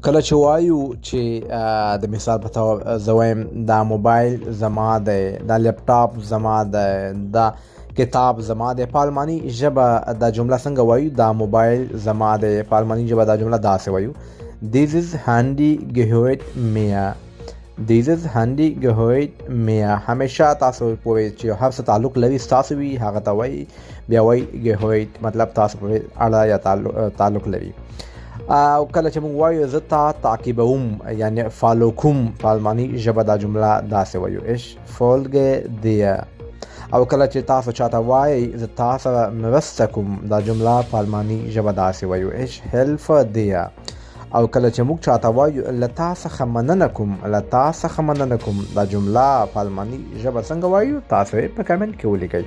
کله چې وایو چې د مثال په توګه زه وایم دا موبایل زما دی، دا لپټاپ زما دی، دا کتاب زما دی، په الماني ژبه دا جمله څنګه وایو؟ دا موبایل زما دی. په الماني ژبه دا جمله داسې وایو: Dieses Handy gehört mir. Dieses Handy gehört mir. همیشه تاسو پوهی چې هر څه تعلق لري ستاسو وي هغه ته وایي بیا وایي gehört، مطلب تاسو پورې اړه یا تعلق لري. او کله چې موږ وایو زه تا تعقیبوم یعنی فالو کوم، په الماني ژبه دا جمله داسې وایو: Ich folge dir. او کله چې تاسو چاته وایي زه تا سره مرسته کوم، دا جمله په الماني ژبه داسې وایو: Ich helfe dir. او کله چې موږ چاته وایو له تا څخه مننه کوم، له تا څخه مننه کوم، دا جمله په الماني ژبه څنګه وایو؟ تاسو یې په کمنټ کې ولیکئ.